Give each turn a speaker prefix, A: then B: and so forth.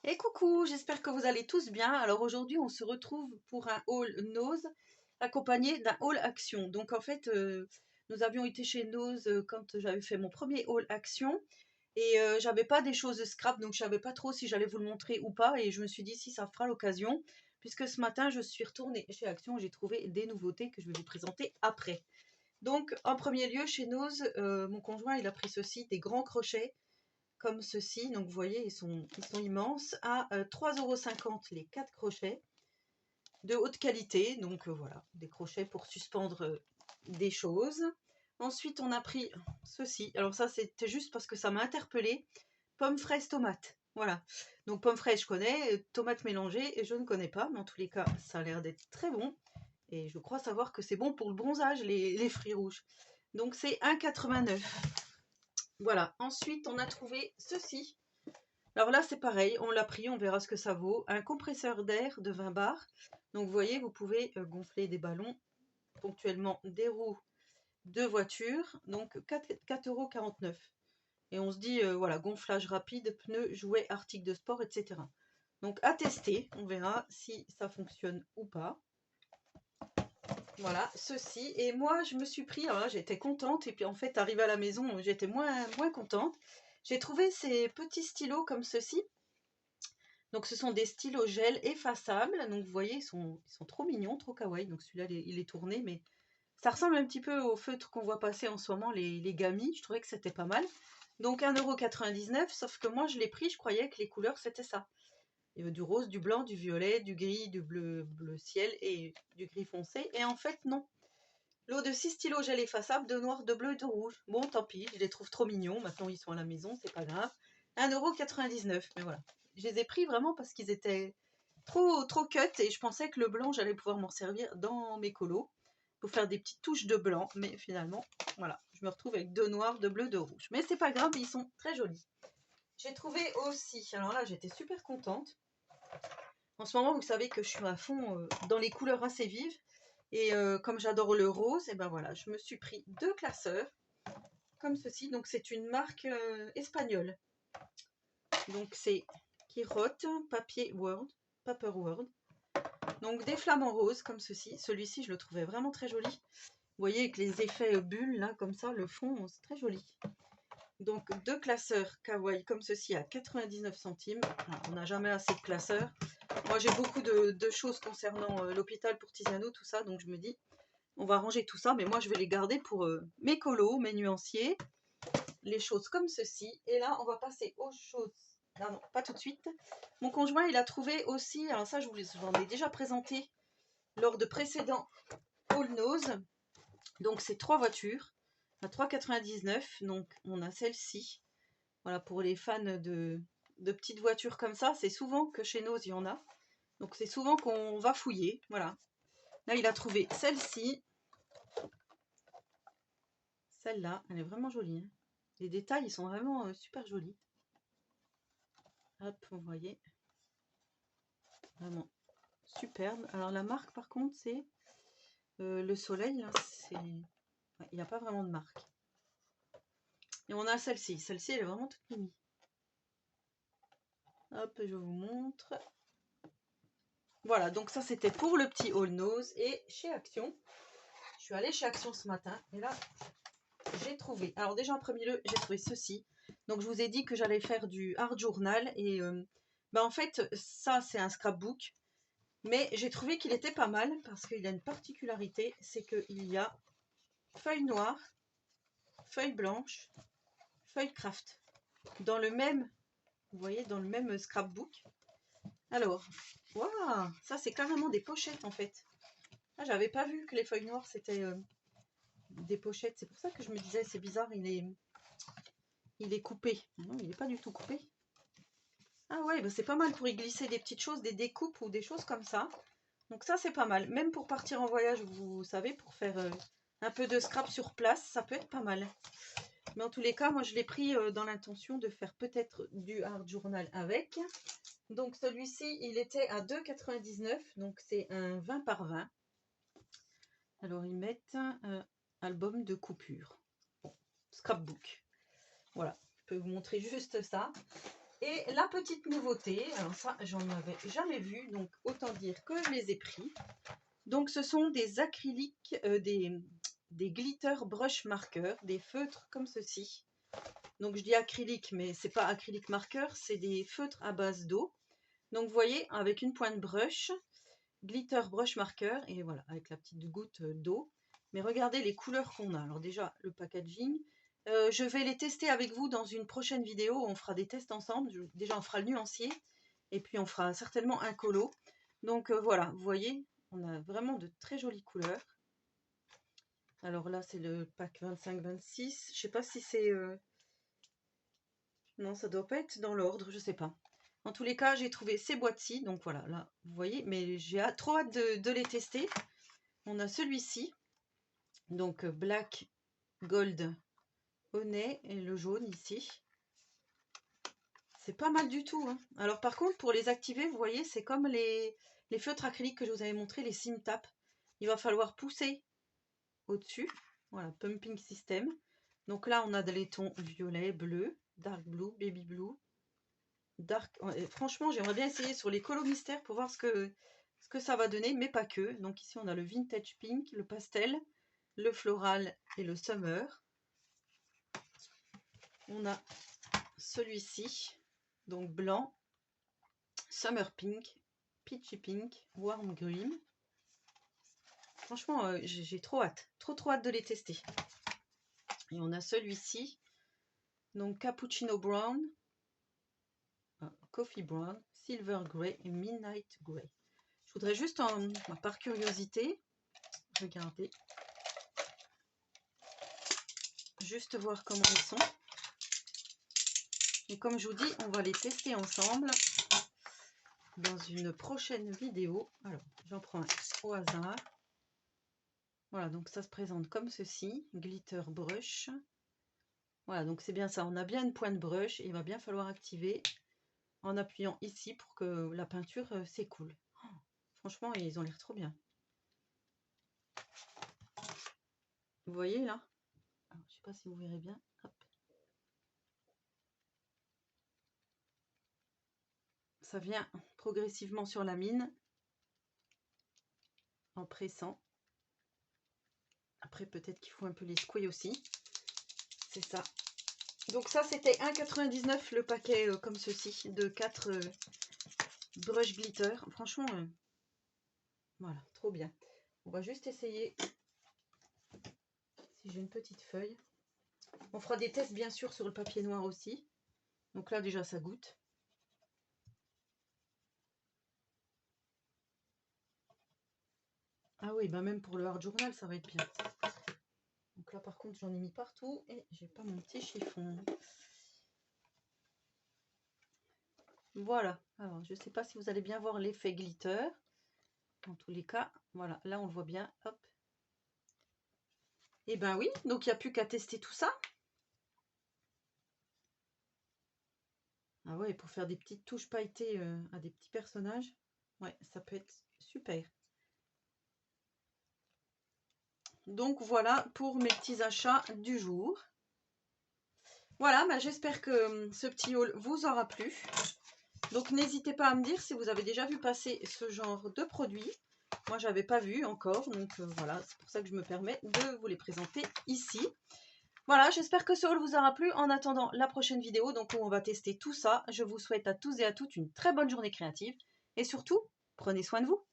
A: Et coucou, j'espère que vous allez tous bien. Alors aujourd'hui, on se retrouve pour un haul Nose accompagné d'un haul Action. Donc en fait, nous avions été chez Nose quand j'avais fait mon premier haul Action et j'avais pas des choses scrap, donc je savais pas trop si j'allais vous le montrer ou pas. Et je me suis dit si ça fera l'occasion, puisque ce matin, je suis retournée chez Action et j'ai trouvé des nouveautés que je vais vous présenter après. Donc en premier lieu, chez Nose, mon conjoint, il a pris ceci, des grands crochets comme ceci. Donc vous voyez, ils sont immenses, à 3,50 € les 4 crochets, de haute qualité. Donc voilà, des crochets pour suspendre des choses. Ensuite, on a pris ceci. Alors ça, c'était juste parce que ça m'a interpellée. Pommes, fraises, tomates. Voilà. Donc pommes, fraises, je connais. Tomates mélangées, et je ne connais pas. Mais en tous les cas, ça a l'air d'être très bon. Et je crois savoir que c'est bon pour le bronzage, les fruits rouges. Donc c'est 1,89 €. Voilà. Ensuite, on a trouvé ceci. Alors là, c'est pareil, on l'a pris, on verra ce que ça vaut. Un compresseur d'air de 20 bars. Donc vous voyez, vous pouvez gonfler des ballons, ponctuellement des roues de voiture. Donc 4,49 €. Et on se dit, voilà, gonflage rapide, pneus, jouets, articles de sport, etc. Donc à tester, on verra si ça fonctionne ou pas. Voilà, ceci. Et moi, je me suis pris, alors là, j'étais contente. Et puis en fait, arrivée à la maison, j'étais moins contente. J'ai trouvé ces petits stylos comme ceci. Donc ce sont des stylos gel effaçables. Donc vous voyez, ils sont trop mignons, trop kawaii. Donc celui-là, il est tourné, mais ça ressemble un petit peu aux feutres qu'on voit passer en ce moment, les Gami. Je trouvais que c'était pas mal. Donc 1,99 €, sauf que moi je l'ai pris, je croyais que les couleurs c'était ça. Il y avait du rose, du blanc, du violet, du gris, du bleu ciel et du gris foncé. Et en fait non. Lot de 6 stylos gel effaçables, de noir, de bleu et de rouge. Bon, tant pis, je les trouve trop mignons. Maintenant ils sont à la maison, c'est pas grave. 1,99 €, mais voilà. Je les ai pris vraiment parce qu'ils étaient trop cut et je pensais que le blanc, j'allais pouvoir m'en servir dans mes colos pour faire des petites touches de blanc. Mais finalement, voilà, je me retrouve avec deux noirs, deux bleus, deux rouges. Mais c'est pas grave, ils sont très jolis. J'ai trouvé aussi, alors là, j'étais super contente. En ce moment, vous savez que je suis à fond dans les couleurs assez vives. Et comme j'adore le rose, et ben voilà, je me suis pris deux classeurs comme ceci. Donc c'est une marque espagnole. Donc c'est Quirote Paper World. Donc des flamants roses comme ceci. Celui-ci, je le trouvais vraiment très joli. Vous voyez, avec les effets bulles là, comme ça, le fond, c'est très joli. Donc deux classeurs kawaii comme ceci à 99 centimes. Alors, on n'a jamais assez de classeurs. Moi, j'ai beaucoup de choses concernant l'hôpital pour Tiziano, tout ça. Donc je me dis, on va ranger tout ça. Mais moi, je vais les garder pour mes colos, mes nuanciers, les choses comme ceci. Et là, on va passer aux choses. Non, pas tout de suite. Mon conjoint, il a trouvé aussi, alors ça, je vous j'en ai déjà présenté lors de précédents All Nose. Donc, c'est trois voitures à 3,99 €. Donc, on a celle-ci. Voilà, pour les fans de petites voitures comme ça, c'est souvent que chez Nose, il y en a. Donc, c'est souvent qu'on va fouiller. Voilà. Là, il a trouvé celle-ci. Celle-là, elle est vraiment jolie. Hein. Les détails, ils sont vraiment super jolis. Hop, vous voyez. Vraiment superbe. Alors, la marque, par contre, c'est le soleil. Là, il n'y a pas vraiment de marque. Et on a celle-ci. Celle-ci, elle est vraiment toute mimi. Hop, je vous montre. Voilà, donc ça, c'était pour le petit All Nose. Et chez Action, je suis allée chez Action ce matin. Et là, j'ai trouvé. Alors déjà, en premier lieu, j'ai trouvé ceci. Donc, je vous ai dit que j'allais faire du art journal. Et en fait, ça, c'est un scrapbook. Mais j'ai trouvé qu'il était pas mal parce qu'il a une particularité. C'est qu'il y a feuille noire, feuille blanche, feuille craft. Dans le même, vous voyez, dans le même scrapbook. Alors, waouh, ça c'est carrément des pochettes en fait. Ah, j'avais pas vu que les feuilles noires c'était des pochettes. C'est pour ça que je me disais c'est bizarre, il est coupé. Non, il n'est pas du tout coupé. Ah ouais, bah c'est pas mal pour y glisser des petites choses, des découpes ou des choses comme ça. Donc ça c'est pas mal. Même pour partir en voyage, vous savez, pour faire un peu de scrap sur place, ça peut être pas mal. Mais en tous les cas, moi je l'ai pris dans l'intention de faire peut-être du art journal avec. Donc celui-ci, il était à 2,99 €. Donc c'est un 20 par 20. Alors ils mettent un album de coupure. Bon, scrapbook. Voilà, je peux vous montrer juste ça. Et la petite nouveauté, alors ça, j'en avais jamais vu, donc autant dire que je les ai pris. Donc, ce sont des acryliques, des glitter brush marqueurs, des feutres comme ceci. Donc, je dis acrylique, mais c'est pas acrylique marqueur, c'est des feutres à base d'eau. Donc, vous voyez, avec une pointe brush, glitter brush marqueur, et voilà, avec la petite goutte d'eau. Mais regardez les couleurs qu'on a. Alors déjà, le packaging. Je vais les tester avec vous dans une prochaine vidéo. On fera des tests ensemble. Déjà, on fera le nuancier. Et puis, on fera certainement un colo. Donc, voilà, vous voyez, on a vraiment de très jolies couleurs. Alors là, c'est le pack 25-26. Je sais pas si c'est... Non, ça doit pas être dans l'ordre, je sais pas. En tous les cas, j'ai trouvé ces boîtes-ci. Donc voilà, là, vous voyez. Mais j'ai trop hâte de les tester. On a celui-ci. Donc, black, gold, honey et le jaune ici. C'est pas mal du tout, hein. Alors par contre, pour les activer, vous voyez, c'est comme les feutres acryliques que je vous avais montré, les SimTap. Il va falloir pousser au-dessus. Voilà, pumping system. Donc là, on a des tons violet, bleu, dark blue, baby blue, dark... Franchement, j'aimerais bien essayer sur les colos mystères pour voir ce que ça va donner, mais pas que. Donc ici, on a le vintage pink, le pastel, le floral et le summer. On a celui-ci, donc blanc, summer pink, peachy pink, warm green. Franchement, j'ai trop hâte, trop hâte de les tester. Et on a celui-ci, donc cappuccino brown, coffee brown, silver grey et midnight grey. Je voudrais juste, par curiosité, regarder, juste voir comment ils sont. Et comme je vous dis, on va les tester ensemble dans une prochaine vidéo. Alors, j'en prends un au hasard. Voilà, donc ça se présente comme ceci, glitter brush. Voilà, donc c'est bien ça, on a bien une pointe brush, et il va bien falloir activer en appuyant ici pour que la peinture s'écoule. Oh, franchement, ils ont l'air trop bien. Vous voyez là? Alors, je ne sais pas si vous verrez bien. Hop. Ça vient progressivement sur la mine en pressant. Après, peut-être qu'il faut un peu les secouer aussi. C'est ça. Donc ça, c'était 1,99 le paquet comme ceci, de 4 brush glitter. Franchement, voilà, trop bien. On va juste essayer si j'ai une petite feuille. On fera des tests bien sûr sur le papier noir aussi. Donc là déjà ça goûte. Ah oui, bah même pour le hard journal ça va être bien. Donc là par contre j'en ai mis partout et j'ai pas mon petit chiffon. Voilà, alors je sais pas si vous allez bien voir l'effet glitter. En tous les cas, voilà, là on le voit bien, hop. Et ben oui, donc il n'y a plus qu'à tester tout ça. Ah ouais, pour faire des petites touches pailletées à des petits personnages, ouais, ça peut être super. Donc voilà pour mes petits achats du jour. Voilà, bah, j'espère que ce petit haul vous aura plu. Donc n'hésitez pas à me dire si vous avez déjà vu passer ce genre de produits. Moi, j'avais pas vu encore, donc voilà, c'est pour ça que je me permets de vous les présenter ici. Voilà, j'espère que ce haul vous aura plu. En attendant la prochaine vidéo, donc où on va tester tout ça, je vous souhaite à tous et à toutes une très bonne journée créative. Et surtout, prenez soin de vous.